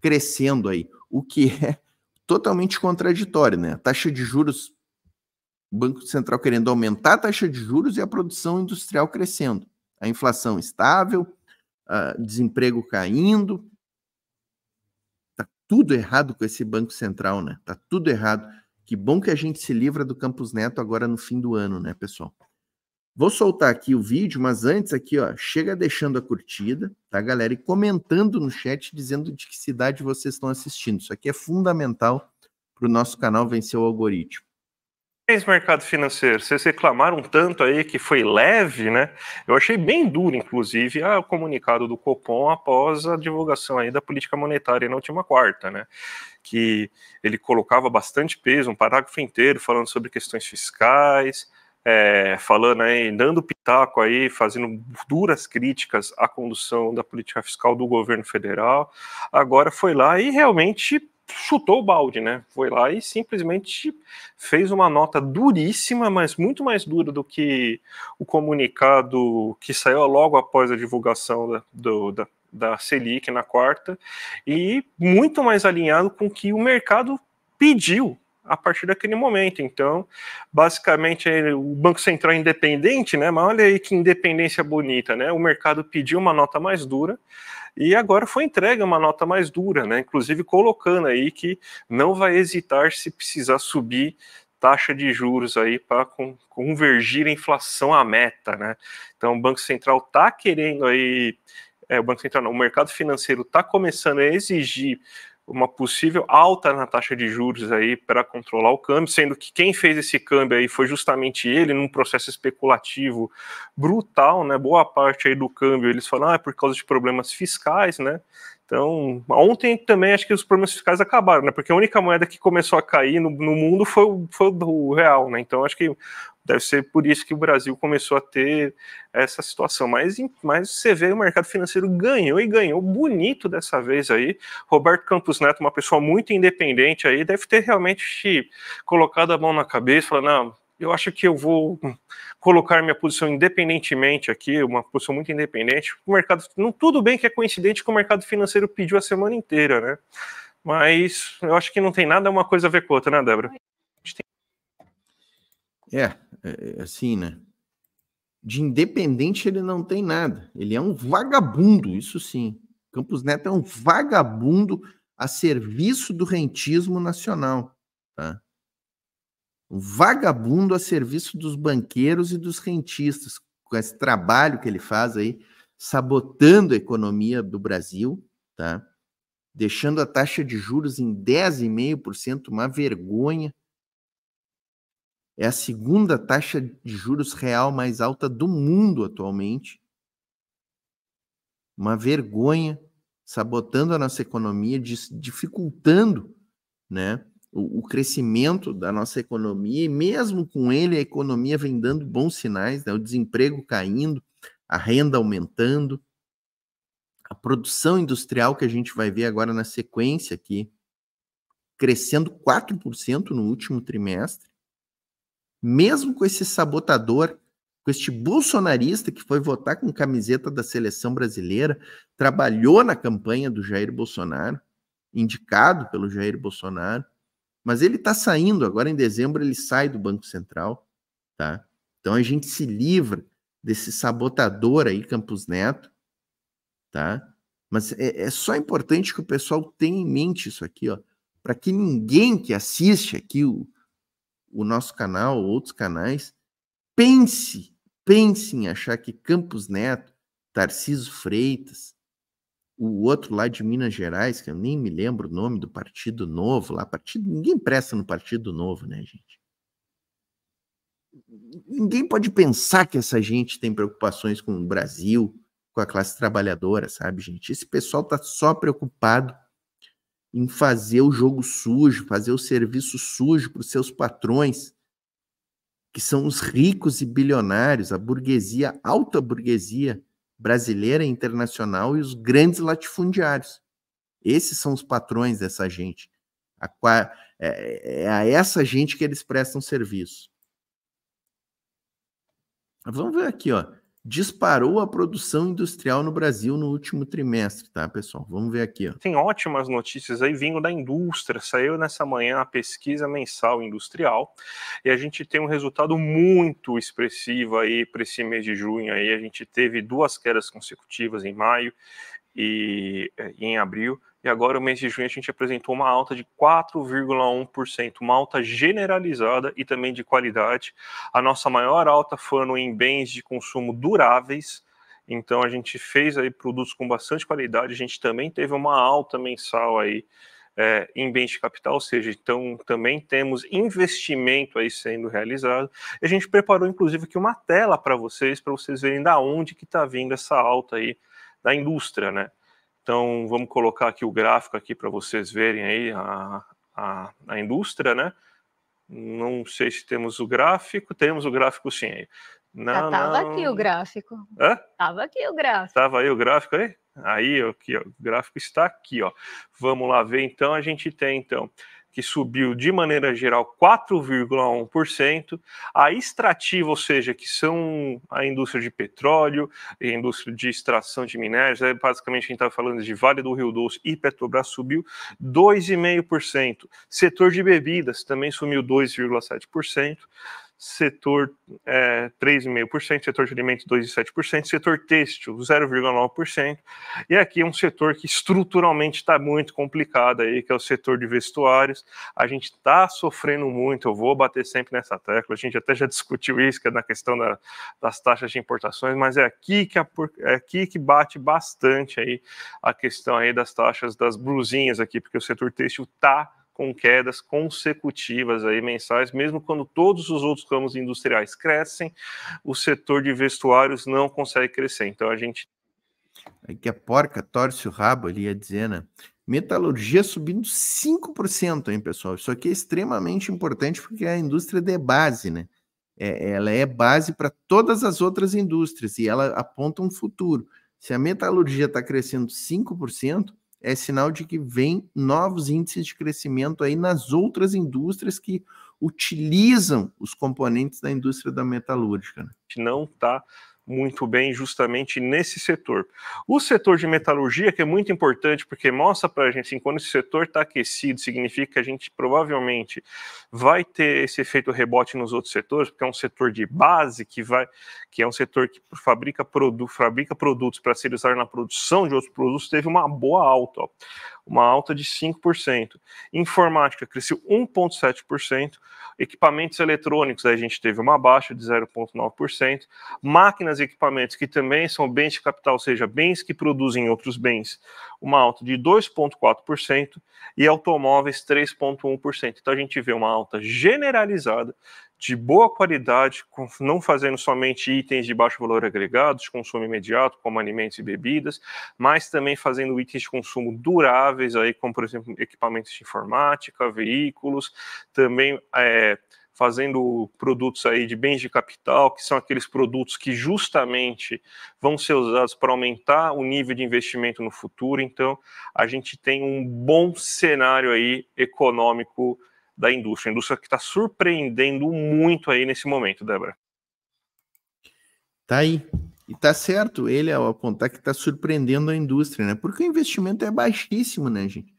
crescendo aí, o que é totalmente contraditório, né? A taxa de juros, o Banco Central querendo aumentar a taxa de juros e a produção industrial crescendo. A inflação estável, desemprego caindo. Tudo errado com esse Banco Central, né? Tá tudo errado. Que bom que a gente se livra do Campos Neto agora no fim do ano, né, pessoal? Vou soltar aqui o vídeo, mas antes aqui, ó, chega deixando a curtida, tá, galera? E comentando no chat, dizendo de que cidade vocês estão assistindo. Isso aqui é fundamental para o nosso canal vencer o algoritmo. Mercado financeiro, vocês reclamaram tanto aí que foi leve, né? Eu achei bem duro, inclusive, o comunicado do Copom após a divulgação aí da política monetária na última quarta, né? Que ele colocava bastante peso, um parágrafo inteiro falando sobre questões fiscais, falando aí, dando pitaco aí, fazendo duras críticas à condução da política fiscal do governo federal, agora foi lá e realmente chutou o balde, né? Foi lá e simplesmente fez uma nota duríssima, mas muito mais dura do que o comunicado que saiu logo após a divulgação da Selic na quarta, e muito mais alinhado com o que o mercado pediu a partir daquele momento. Então, basicamente, o Banco Central é independente, né? Mas olha aí que independência bonita, né? O mercado pediu uma nota mais dura e agora foi entregue uma nota mais dura, né? Inclusive colocando aí que não vai hesitar se precisar subir taxa de juros aí para convergir a inflação à meta, né? Então, o Banco Central está querendo aí, o Banco Central não, o mercado financeiro está começando a exigir uma possível alta na taxa de juros aí para controlar o câmbio, sendo que quem fez esse câmbio aí foi justamente ele, num processo especulativo brutal, né? Boa parte aí do câmbio eles falam, é por causa de problemas fiscais, né? Então, ontem também acho que os problemas fiscais acabaram, né? Porque a única moeda que começou a cair no mundo foi o real, né? Então, acho que deve ser por isso que o Brasil começou a ter essa situação. Mas você vê, o mercado financeiro ganhou e ganhou bonito dessa vez aí. Roberto Campos Neto, uma pessoa muito independente aí, deve ter realmente colocado a mão na cabeça, falando, não, eu acho que eu vou colocar minha posição independentemente aqui, uma posição muito independente. O mercado, não, tudo bem que é coincidente que o mercado financeiro pediu a semana inteira, né? Mas eu acho que não tem nada uma coisa a ver com outra, né, Débora? Assim, né? De independente ele não tem nada. Ele é um vagabundo, isso sim. Campos Neto é um vagabundo a serviço do rentismo nacional, tá? Um vagabundo a serviço dos banqueiros e dos rentistas, com esse trabalho que ele faz aí, sabotando a economia do Brasil, tá? Deixando a taxa de juros em 10,5%, uma vergonha. É a segunda taxa de juros real mais alta do mundo atualmente. Uma vergonha, sabotando a nossa economia, dificultando, né, o crescimento da nossa economia, e mesmo com ele a economia vem dando bons sinais, né, o desemprego caindo, a renda aumentando, a produção industrial que a gente vai ver agora na sequência aqui, crescendo 4% no último trimestre. Mesmo com esse sabotador, com este bolsonarista que foi votar com camiseta da seleção brasileira, trabalhou na campanha do Jair Bolsonaro, indicado pelo Jair Bolsonaro, mas ele está saindo, agora em dezembro ele sai do Banco Central, tá? Então a gente se livra desse sabotador aí, Campos Neto, tá? Mas é só importante que o pessoal tenha em mente isso aqui, ó, para que ninguém que assiste aqui o nosso canal, outros canais, pense em achar que Campos Neto, Tarcísio Freitas, o outro lá de Minas Gerais, que eu nem me lembro o nome do Partido Novo, lá, ninguém presta no Partido Novo, né, gente? Ninguém pode pensar que essa gente tem preocupações com o Brasil, com a classe trabalhadora, sabe, gente? Esse pessoal tá só preocupado em fazer o jogo sujo, fazer o serviço sujo para os seus patrões, que são os ricos e bilionários, a burguesia, a alta burguesia brasileira e internacional e os grandes latifundiários. Esses são os patrões dessa gente. É a essa gente que eles prestam serviço. Vamos ver aqui, ó. Disparou a produção industrial no Brasil no último trimestre, tá, pessoal? Vamos ver aqui, ó. Tem ótimas notícias aí vindo da indústria. Saiu nessa manhã a pesquisa mensal industrial e a gente tem um resultado muito expressivo aí para esse mês de junho. Aí a gente teve 2 quedas consecutivas em maio e em abril. E agora, o mês de junho, a gente apresentou uma alta de 4,1%, uma alta generalizada e também de qualidade. A nossa maior alta foi em bens de consumo duráveis. Então, a gente fez aí produtos com bastante qualidade. A gente também teve uma alta mensal aí em bens de capital, ou seja, então também temos investimento aí sendo realizado. E a gente preparou, inclusive, aqui uma tela para vocês verem da onde que está vindo essa alta aí da indústria, né? Então, vamos colocar aqui o gráfico aqui para vocês verem aí a indústria, né? Não sei se temos o gráfico. Temos o gráfico sim. Não, tava aqui o gráfico. Hã? Tava aqui o gráfico. Tava aí o gráfico aí? Aí, aqui, ó, o gráfico está aqui, ó. Vamos lá ver, então, a gente tem, então, que subiu de maneira geral 4,1%. A extrativa, ou seja, que são a indústria de petróleo, a indústria de extração de minérios, basicamente a gente está falando de Vale do Rio Doce e Petrobras, subiu 2,5%. Setor de bebidas também sumiu 2,7%. Setor 3,5%, setor de alimentos 2,7%, setor têxtil 0,9%, e aqui é um setor que estruturalmente está muito complicado aí, que é o setor de vestuários. A gente está sofrendo muito, eu vou bater sempre nessa tecla, a gente até já discutiu isso, que é na questão das taxas de importações, mas é aqui que bate bastante aí a questão aí das taxas das blusinhas aqui, porque o setor têxtil está com quedas consecutivas aí mensais, mesmo quando todos os outros ramos industriais crescem, o setor de vestuários não consegue crescer. Então a gente... Aí que a porca torce o rabo, ele ia dizer, né? Metalurgia subindo 5%, hein, pessoal? Isso aqui é extremamente importante porque é a indústria de base, né? Ela é base para todas as outras indústrias e ela aponta um futuro. Se a metalurgia está crescendo 5%, é sinal de que vem novos índices de crescimento aí nas outras indústrias que utilizam os componentes da indústria da metalúrgica, né? Não está muito bem justamente nesse setor. O setor de metalurgia, que é muito importante, porque mostra para a gente, assim, quando esse setor está aquecido, significa que a gente provavelmente vai ter esse efeito rebote nos outros setores, porque é um setor de base, que é um setor que fabrica produtos para ser usado na produção de outros produtos, teve uma boa alta, ó. Uma alta de 5%. Informática cresceu 1,7%. Equipamentos eletrônicos, a gente teve uma baixa de 0,9%. Máquinas e equipamentos, que também são bens de capital, ou seja, bens que produzem outros bens, uma alta de 2,4%. E automóveis, 3,1%. Então a gente vê uma alta generalizada, de boa qualidade, não fazendo somente itens de baixo valor agregado, de consumo imediato, como alimentos e bebidas, mas também fazendo itens de consumo duráveis, aí, como, por exemplo, equipamentos de informática, veículos, também fazendo produtos aí de bens de capital, que são aqueles produtos que justamente vão ser usados para aumentar o nível de investimento no futuro. Então, a gente tem um bom cenário aí econômico da indústria, a indústria que está surpreendendo muito aí nesse momento, Débora. Tá aí. E tá certo ele ao apontar que está surpreendendo a indústria, né? Porque o investimento é baixíssimo, né, gente?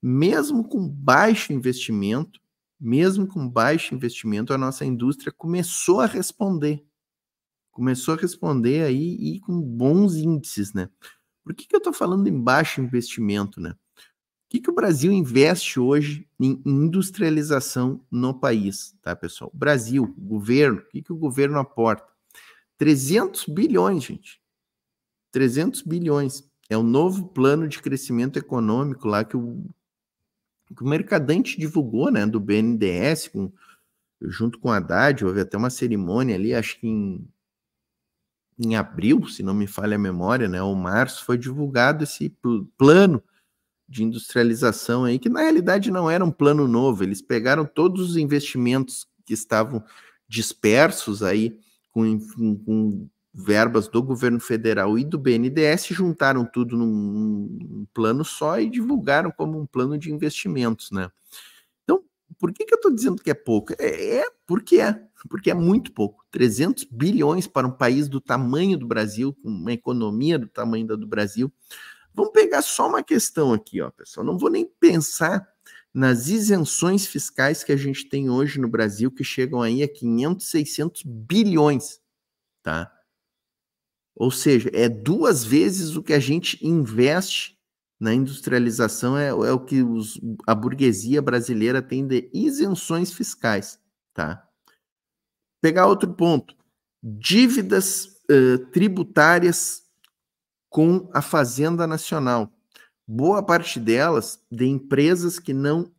Mesmo com baixo investimento, a nossa indústria começou a responder. Começou a responder aí e com bons índices, né? Por que eu estou falando em baixo investimento, né? O que o Brasil investe hoje em industrialização no país, tá, pessoal? O Brasil, o governo, o que o governo aporta? 300 bilhões, gente. 300 bilhões. É o novo plano de crescimento econômico lá que o Mercadante divulgou, né, do BNDES, junto com a Haddad, houve até uma cerimônia ali, acho que em abril, se não me falha a memória, né, ou março, foi divulgado esse plano de industrialização aí, que na realidade não era um plano novo, eles pegaram todos os investimentos que estavam dispersos aí com verbas do governo federal e do BNDES, juntaram tudo num plano só e divulgaram como um plano de investimentos, né? Então, por que eu estou dizendo que é pouco? Porque é muito pouco. 300 bilhões para um país do tamanho do Brasil, com uma economia do tamanho da do Brasil. Vamos pegar só uma questão aqui, ó, pessoal. Não vou nem pensar nas isenções fiscais que a gente tem hoje no Brasil, que chegam aí a 500, 600 bilhões, tá? Ou seja, é 2 vezes o que a gente investe na industrialização, é o que a burguesia brasileira tem de isenções fiscais, tá? Pegar outro ponto. Dívidas tributárias com a Fazenda Nacional. Boa parte delas de empresas que não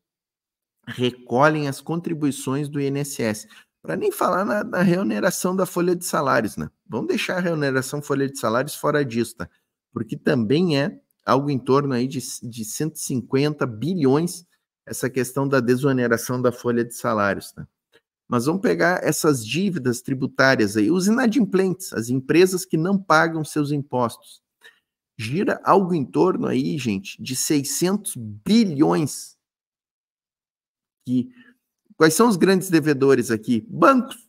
recolhem as contribuições do INSS. Para nem falar na reoneração da folha de salários, né? Vamos deixar a reoneração folha de salários fora disso, tá? Porque também é algo em torno aí de 150 bilhões essa questão da desoneração da folha de salários, tá? Mas vamos pegar essas dívidas tributárias aí, os inadimplentes, as empresas que não pagam seus impostos. Gira algo em torno aí, gente, de 600 bilhões. Quais são os grandes devedores aqui? Bancos.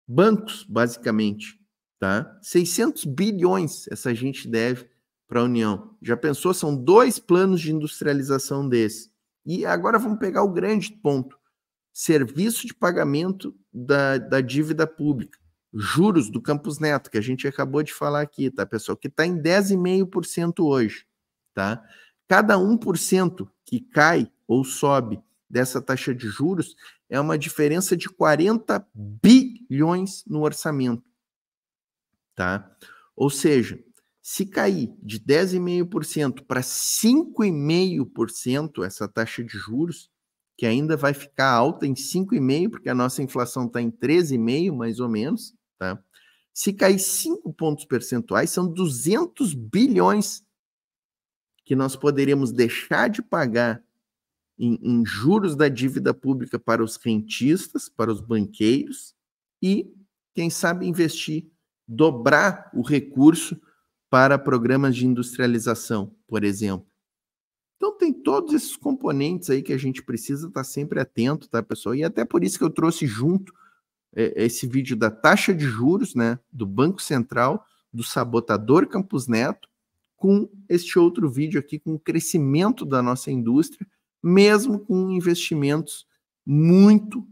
Bancos, basicamente, tá? 600 bilhões essa gente deve para a União. Já pensou? São 2 planos de industrialização desses. E agora vamos pegar o grande ponto. Serviço de pagamento da dívida pública. Juros do Campos Neto, que a gente acabou de falar aqui, tá, pessoal? Que está em 10,5% hoje, tá? Cada 1% que cai ou sobe dessa taxa de juros é uma diferença de 40 bilhões no orçamento, tá? Ou seja, se cair de 10,5% para 5,5% essa taxa de juros, que ainda vai ficar alta em 5,5%, porque a nossa inflação está em 13,5%, mais ou menos, tá? Se cair 5 pontos percentuais, são 200 bilhões que nós poderíamos deixar de pagar em juros da dívida pública para os rentistas, para os banqueiros, e, quem sabe, investir, dobrar o recurso para programas de industrialização, por exemplo. Então, tem todos esses componentes aí que a gente precisa estar sempre atento, tá, pessoal? E até por isso que eu trouxe junto esse vídeo da taxa de juros, né, do Banco Central, do sabotador Campos Neto, com este outro vídeo aqui, com o crescimento da nossa indústria, mesmo com investimentos muito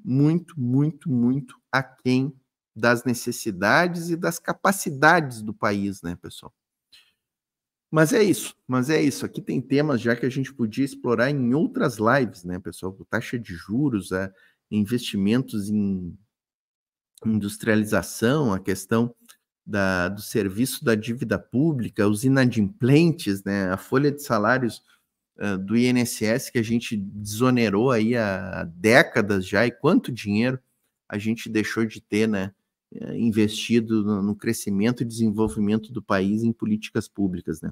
aquém das necessidades e das capacidades do país, né, pessoal? Mas é isso. Aqui tem temas já que a gente podia explorar em outras lives, né, pessoal? Taxa de juros, investimentos em industrialização, a questão do serviço da dívida pública, os inadimplentes, né, a folha de salários do INSS que a gente desonerou aí há décadas já, e quanto dinheiro a gente deixou de ter, né, investido no crescimento e desenvolvimento do país em políticas públicas, né?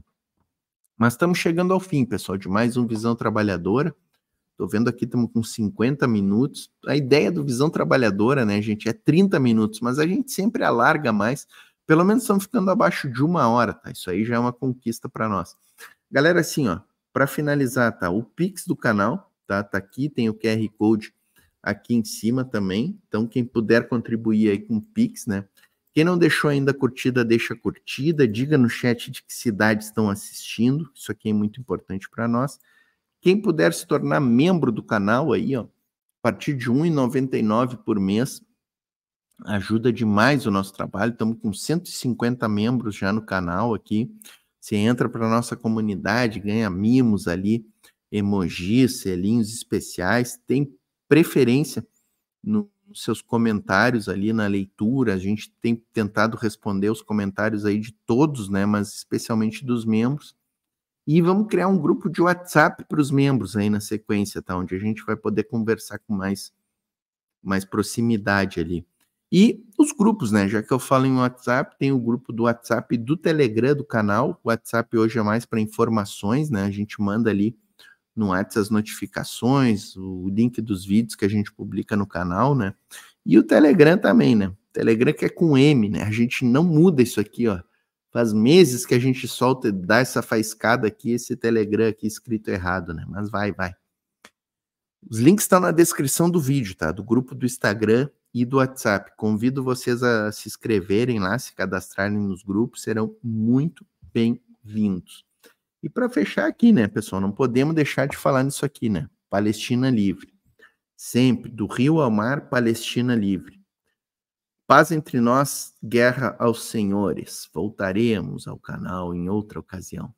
Mas estamos chegando ao fim, pessoal, de mais um Visão Trabalhadora. Estou vendo aqui, estamos com 50 minutos. A ideia do Visão Trabalhadora, né, gente, é 30 minutos, mas a gente sempre alarga mais. Pelo menos estamos ficando abaixo de 1 hora, tá? Isso aí já é uma conquista para nós. Galera, assim, ó, para finalizar, tá? O Pix do canal, tá? Tá aqui, tem o QR Code aqui em cima também. Então, quem puder contribuir aí com o Pix, né? Quem não deixou ainda a curtida, deixa a curtida. Diga no chat de que cidades estão assistindo. Isso aqui é muito importante para nós. Quem puder se tornar membro do canal aí, ó, a partir de R$ 1,99 por mês, ajuda demais o nosso trabalho. Estamos com 150 membros já no canal aqui. Você entra para a nossa comunidade, ganha mimos ali, emojis, selinhos especiais, tem preferência nos seus comentários ali na leitura. A gente tem tentado responder os comentários aí de todos, né, mas especialmente dos membros. E vamos criar um grupo de WhatsApp para os membros aí na sequência, tá? Onde a gente vai poder conversar com mais proximidade ali. E os grupos, né? Já que eu falo em WhatsApp, tem o grupo do WhatsApp e do Telegram do canal. O WhatsApp hoje é mais para informações, né? A gente manda ali no WhatsApp as notificações, o link dos vídeos que a gente publica no canal, né? E o Telegram também, né? O Telegram que é com M, né? A gente não muda isso aqui, ó. Faz meses que a gente solta, dá essa faiscada aqui, esse Telegram aqui escrito errado, né? Mas vai. Os links estão na descrição do vídeo, tá? Do grupo do Instagram e do WhatsApp. Convido vocês a se inscreverem lá, se cadastrarem nos grupos, serão muito bem-vindos. E para fechar aqui, né, pessoal, não podemos deixar de falar nisso aqui, né? Palestina livre. Sempre, do rio ao mar, Palestina livre. Paz entre nós, guerra aos senhores. Voltaremos ao canal em outra ocasião.